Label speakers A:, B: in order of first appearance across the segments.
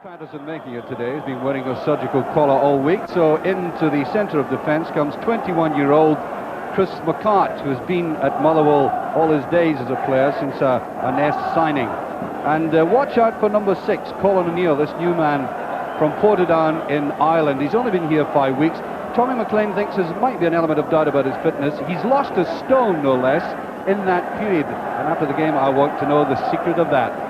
A: Patterson making it today. He's been wearing a surgical collar all week. So into the centre of defence comes 21-year-old Chris McCart, who has been at Motherwell all his days as a player since a Nest signing. And watch out for number 6, Colin O'Neill, this new man from Portadown in Ireland. He's only been here 5 weeks. Tommy McLean thinks there might be an element of doubt about his fitness. He's lost a stone, no less, in that period. And after the game, I want to know the secret of that.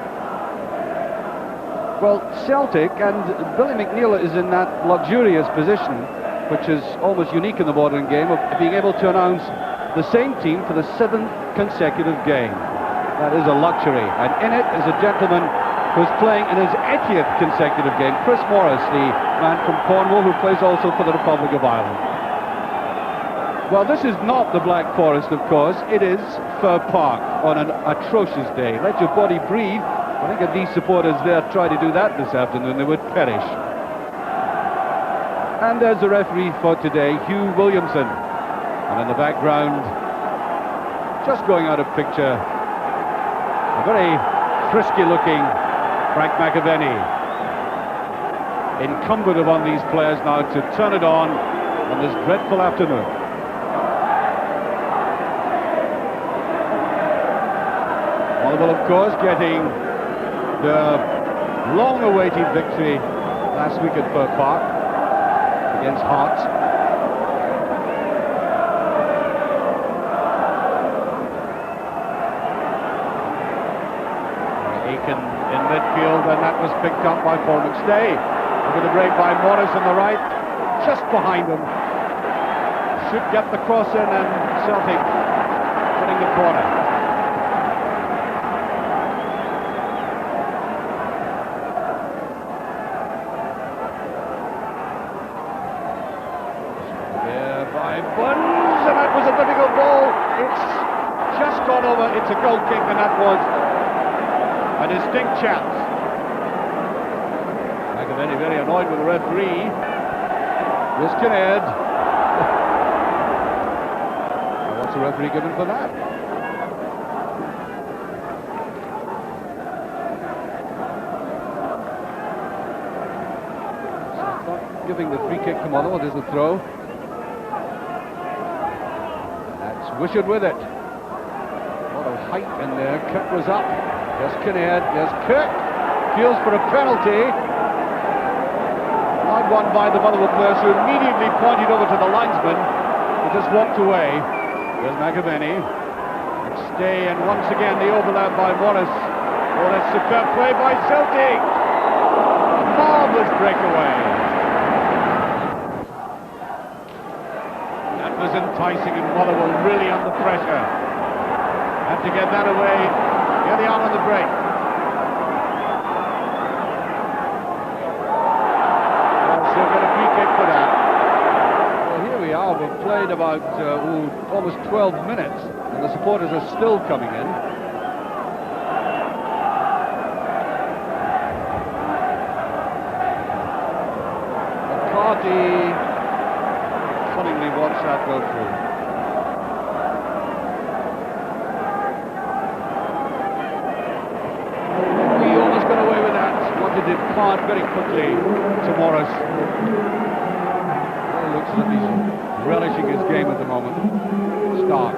A: Well, Celtic, and Billy McNeil is in that luxurious position, which is almost unique in the modern game, of being able to announce the same team for the 7th consecutive game. That is a luxury, and in it is a gentleman who's playing in his 80th consecutive game, Chris Morris, the man from Cornwall, who plays also for the Republic of Ireland. Well, this is not the Black Forest, of course. It is Fir Park on an atrocious day. Let your body breathe. I think if these supporters there tried to do that this afternoon, they would perish. And there's the referee for today, Hugh Williamson. And in the background, just going out of picture, a very frisky-looking Frank McAvenny. Incumbent upon these players now to turn it on this dreadful afternoon. Motherwell, of course, getting the long-awaited victory last week at Fir Park against Hearts. Aiken in midfield, and that was picked up by Paul McStay. Over the break by Morris on the right, just behind him. Should get the cross in, and Celtic winning the corner. And that was a difficult ball. It's just gone over. It's a goal kick, and that was a distinct chance. McAvenny very annoyed with the referee. Here's Kinnaird. What's the referee given for that? So not giving the free kick to Motherwell. There's the throw. Wishart with it. A lot of height in there. Kirk was up. There's Kinnaird. There's Kirk. Feels for a penalty. Hard one by the Motherwell players, who immediately pointed over to the linesman, who just walked away. There's McAvenny. Stay, and once again the overlap by Morris. Oh, that's superb play by Celtic. A marvellous breakaway. Was enticing, and Motherwell really under pressure. Had to get that away. Here they are on the break. So get a free kick for that. Well, here we are. We've played about almost 12 minutes, and the supporters are still coming in. McCarthy cunningly wants that go through. He almost got away with that. Wanted it hard very quickly to Morris. Well, looks as if he's relishing his game at the moment. Stark.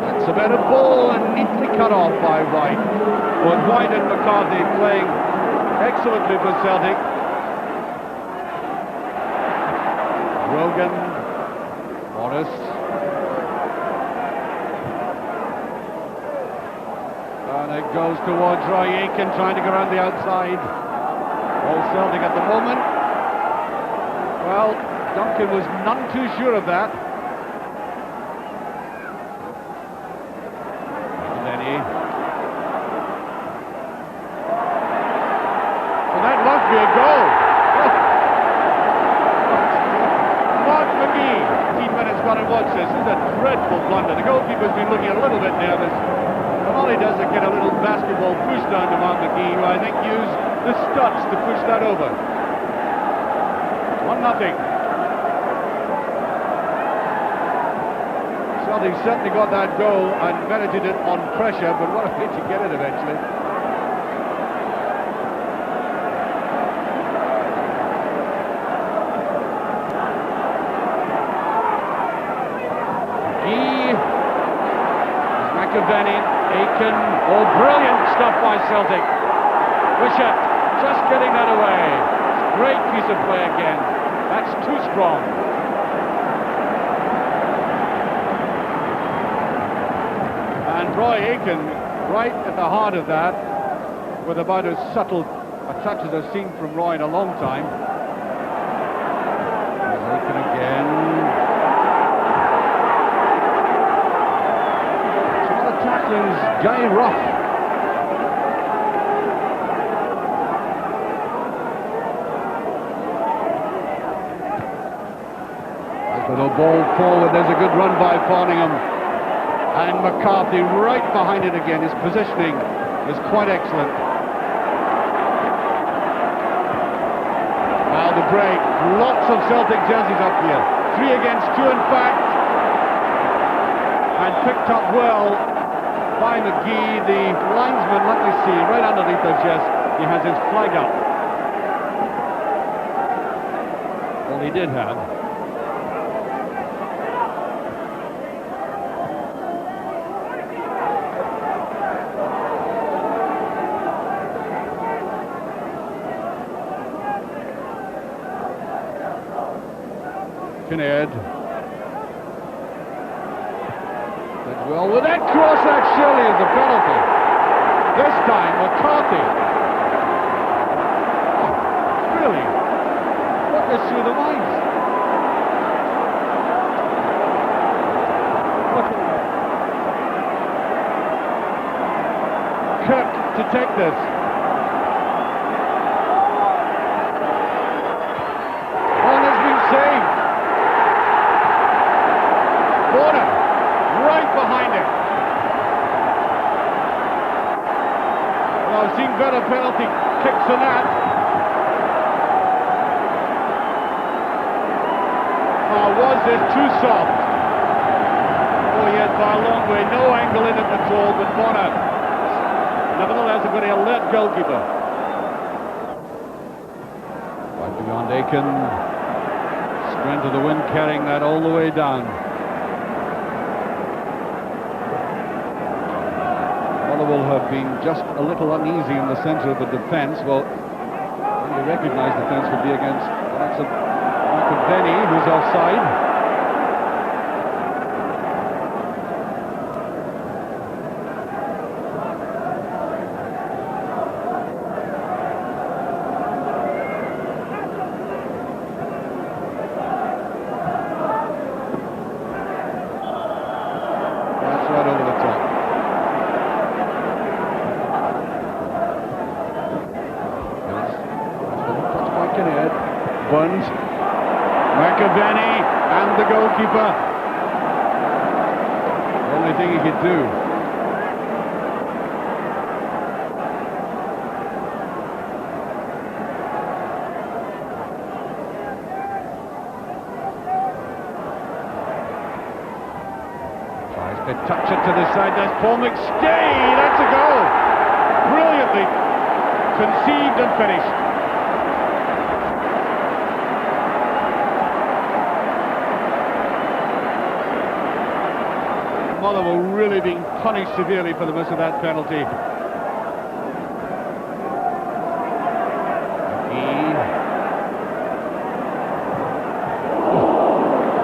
A: That's a better ball, and neatly cut off by White. But White and McCarthy playing excellently for Celtic. Rogan, Morris. And it goes towards Roy Aiken, trying to go around the outside. All Celtic at the moment. Well, Duncan was none too sure of that. That must be a goal. Mark McGee, 15 minutes gone, and watch this. This is a dreadful blunder. The goalkeeper's been looking a little bit nervous. And all he does is get a little basketball push down to Mark McGee, who I think used the studs to push that over. 1-0. Celtic certainly got that goal and merited it on pressure, but what a way to get it eventually.
B: Benny, Aiken, oh, brilliant stuff by Celtic. Wishart just getting that away. Great piece of play again. That's too strong.
A: And Roy Aiken, right at the heart of that, with about as subtle a touch as I've seen from Roy in a long time. There's Aiken again. Guy Ruff. With a ball forward, there's a good run by Farningham. And McCarthy right behind it again. His positioning is quite excellent. Now the break. Lots of Celtic jerseys up here. 3 against 2 in fact. And picked up well by McGee. The linesman, let me see, right underneath the chest, he has his flag up. Well, he did have. Kinnaird. Well, with that cross, that surely is a penalty. This time, McCarthy. Really? What goes through the minds? Kirk to take this. One has been saved. Border. Right behind it. Well, I've seen better penalty kicks than that. Was this too soft? Oh, yes, by a long way. No angle in it at all, but Bonner, nevertheless, a very alert goalkeeper. Right beyond Aiken. Strength of the wind carrying that all the way down. Will have been just a little uneasy in the centre of the defence. Well, you recognise the defence would be against McAvenny, who's offside. That's right over the top. Burns, McAvenny, and the goalkeeper. The only thing he could do. Tries to touch it to the side. There's Paul McStay. That's a goal. Brilliantly conceived and finished. Motherwell really being punished severely for the miss of that penalty.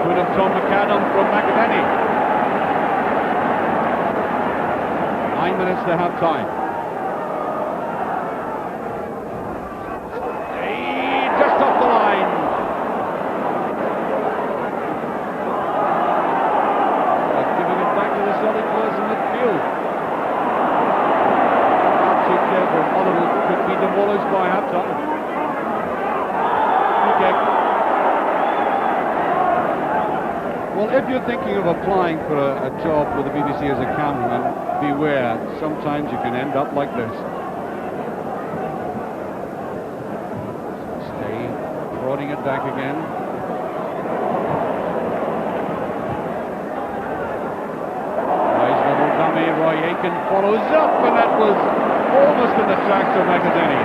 A: Could have Tom McAdam from McAvenny. 9 minutes to half time. Just off the line. Celtic players in midfield. Not too careful. Motherwell could be demolished by half-time. Okay. Well, if you're thinking of applying for a job with the BBC as a cameraman, beware. Sometimes you can end up like this. Stay prodding it back again.
B: Roy Aiken follows up, and that was almost in the tracks of McAdenny.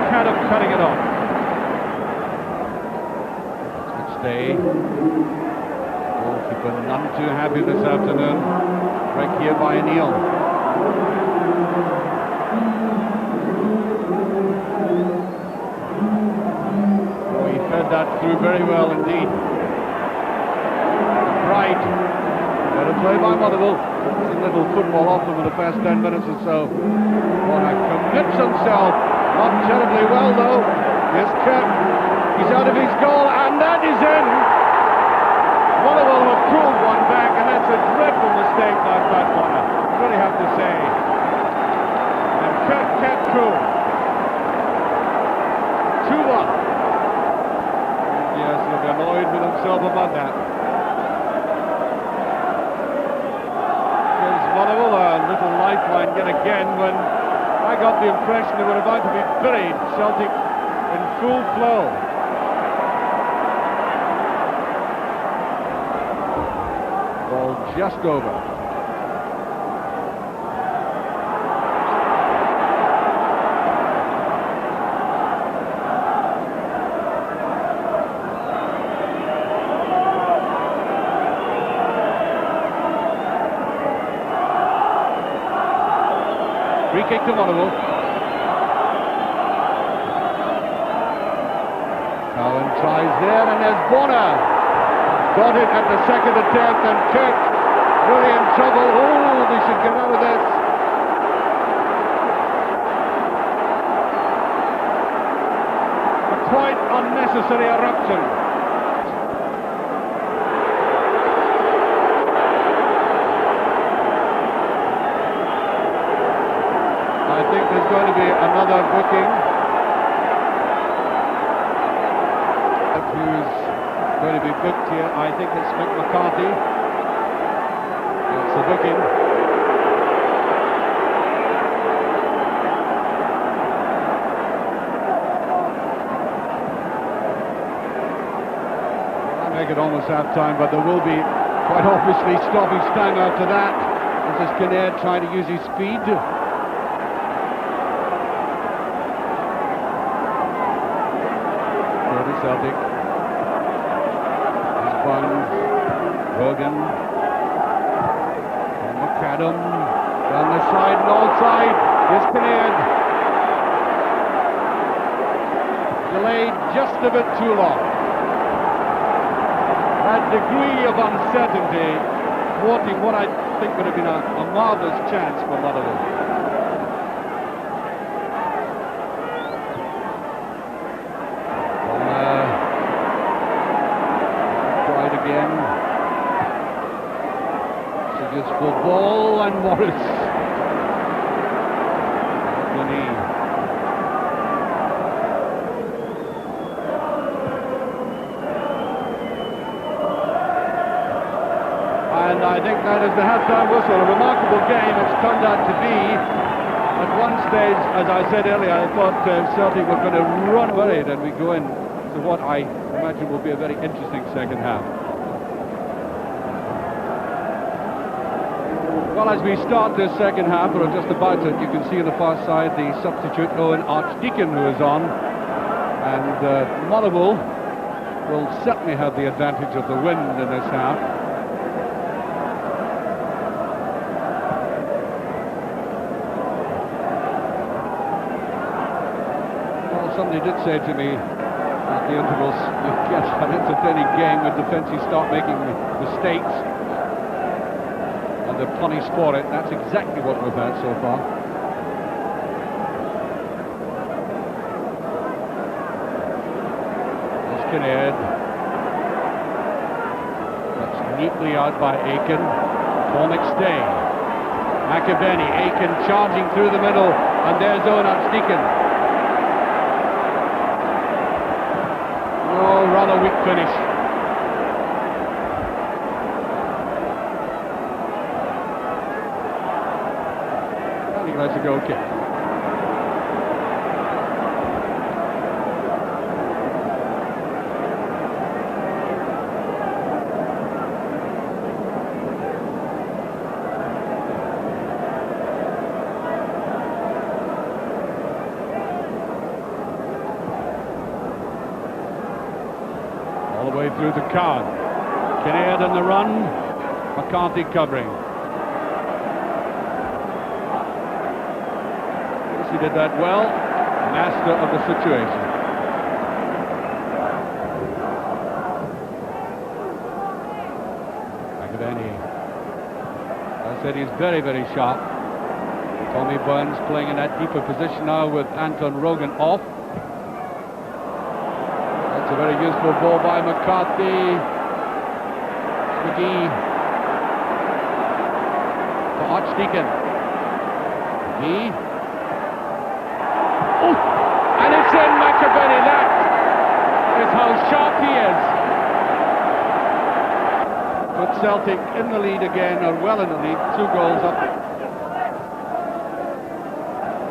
B: McAdam cutting it off. Good stay. Goalkeeper none too happy this afternoon. Break here by Neil. Oh, he fed that through very well indeed. Bright. Better play by Motherwell. It's a little football off them in the first 10 minutes or so. Warner commits himself. Not terribly well though. Here's Kirk. He's out of his goal, and that is in. Motherwell have pulled one back, and that's a dreadful mistake by Pat Warner. Really have to say. And Kirk kept cool. 2-1. Yes, he'll be annoyed with himself about that. Motherwell, a little lifeline yet again when I got the impression they were about to be buried. Celtic in full flow. Ball just over. Free kick to Motherwell. Cowan tries there, and there's Bonner. Got it at the second attempt, and Kirk really in trouble. Oh, they should get out of this. A quite unnecessary eruption. I think there's going to be another booking. Who's going to be booked here? I think it's Mick McCarthy. It's a booking. I'll make it almost half time, but there will be quite obviously stoppage time after that. This is Kinnaird trying to use his speed. Celtic. Here's Barnes, Hogan, and McAdam down the side and all side. Here's Kinnaird. Delayed just a bit too long. That degree of uncertainty, thwarting what I think would have been a marvellous chance for Motherwell. For ball and Morris. The knee. And I think that is the half-time whistle. A remarkable game it's turned out to be. At one stage, as I said earlier, I thought Celtic were going to run away, and we go in to what I imagine will be a very interesting second half. Well, as we start this second half, or just about it, you can see on the far side the substitute Owen Archdeacon who is on. And Motherwell will certainly have the advantage of the wind in this half. Well, somebody did say to me at the intervals, you get an entertaining game when defences start making mistakes. They're punished for it. That's exactly what we've had so far. There's Kinnaird. That's neatly out by Aiken. Cornick stay. McAdenny, Aiken charging through the middle, and there's Owen Archdeacon. Oh, rather weak finish. That's a goal kick. All the way through to Cowan. Kinnaird on the run. McCarthy covering. Yes, he did that well. Master of the situation. I said he's very, very sharp. Tommy Burns playing in that deeper position now with Anton Rogan off. That's a very useful ball by McCarthy. McGee to Archdeacon. McGee. Oh! And it's in McAvenny. That is how sharp he is. But Celtic in the lead again, or well in the lead, 2 goals up.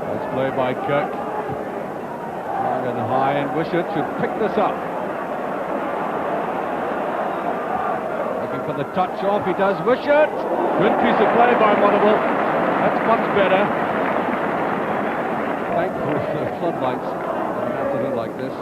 B: Nice play by Kirk. Long and high, and Wishart should pick this up. Looking for the touch off, he does. Wishart! Good piece of play by Motherwell. That's much better. Thankful for the floodlights in an afternoon like this.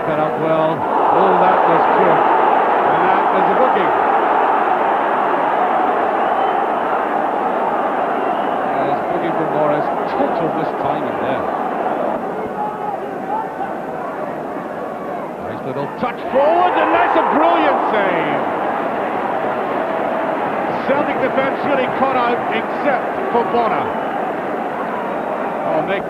B: That up well. Oh, that was good. And that was a booking. Yes, booking for Morris. Total mistiming there. Nice little touch forward, and that's a brilliant save. Celtic defence really caught out, except for Bonner. Oh, make.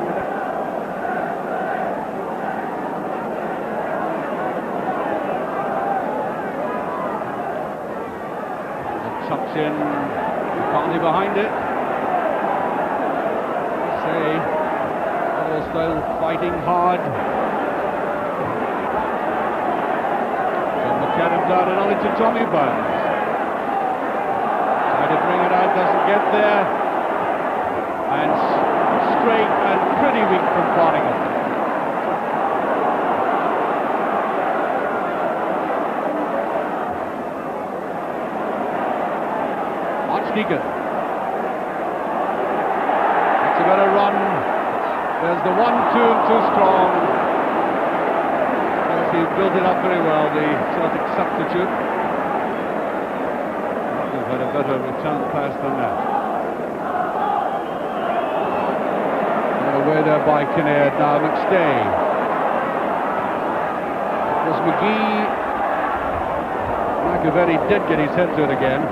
B: Tucks in, McCartney behind it. Say, Motherwell still fighting hard. John McAdam down and only to Tommy Burns. Trying to bring it out, doesn't get there. And straight and pretty weak from Barningham. Deacon. It's a better run. There's the 1-2 too strong. Yes, he built it up very well, the Celtic substitute. He's had a better return pass than that. And away there by Kinnaird, now McStay. It was McGee. McAvenny did get his head to it again.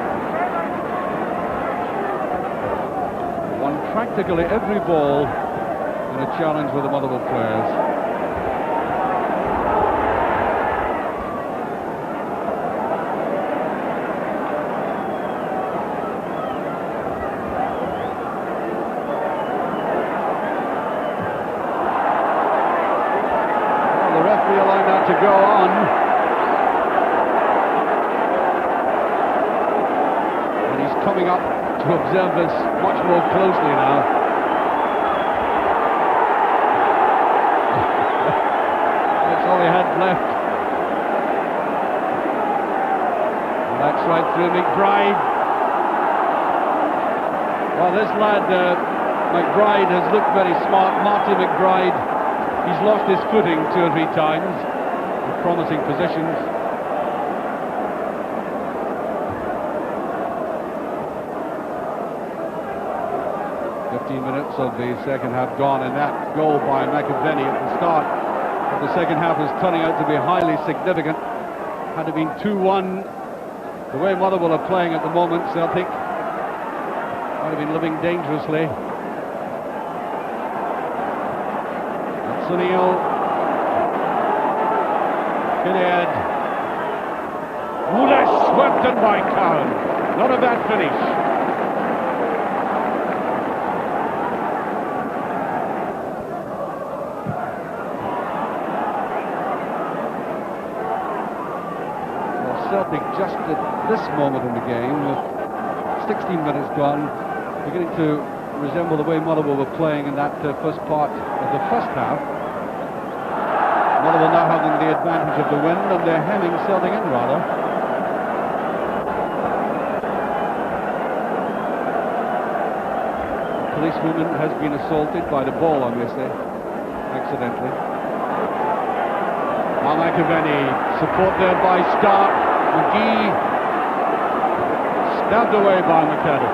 B: Practically every ball in a challenge with the Motherwell players. Well, the referee allowed that to go on. And he's coming up to observe this much more closely now. That's all he had left. And that's right through McBride. Well, this lad, McBride, has looked very smart. Martin McBride, he's lost his footing 2 or 3 times in promising positions. 15 minutes of the second half gone, and that goal by McAvenny at the start of the second half is turning out to be highly significant. Had it been 2-1, the way Motherwell are playing at the moment, Celtic might have been living dangerously. mc.neil. Kinnaird. Oh, that's swept in by Cowan. Not a bad finish. Celtic just at this moment in the game, with 16 minutes gone, beginning to resemble the way Motherwell were playing in that first part of the first half. Motherwell now having the advantage of the wind, and they're hemming Celtic in rather.
A: policewoman has been assaulted by the ball, obviously, accidentally.
B: Now McAvenny, support there by Stark. McGee stabbed away by McAdam.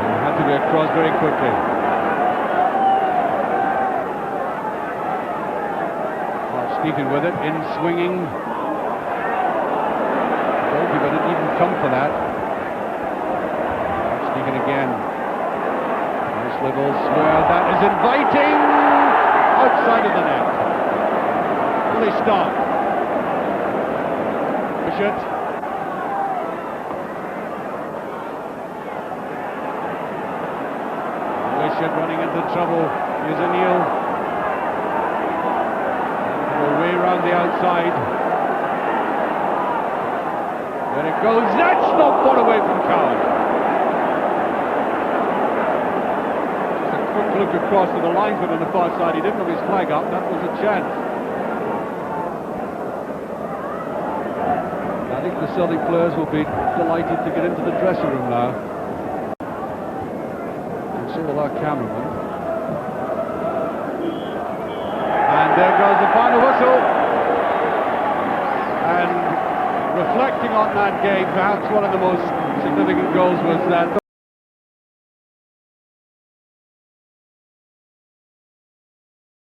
B: It had to be across very quickly. Sneaking with it, in swinging. Goalkeeper didn't even come for that. Sneaking again. Nice little square. That is inviting. Outside of the net. Will they stop? Push it. Bishop running into trouble. Here's a Neil. Way round the outside. There it goes. That's not far away from Cowan. Just a quick look across to the linesman on the far side. He didn't have his flag up. That was a chance.
A: I think the Celtic players will be delighted to get into the dressing room now. And so will our cameraman.
B: And there goes the final whistle. And reflecting on that game, perhaps one of the most significant goals was that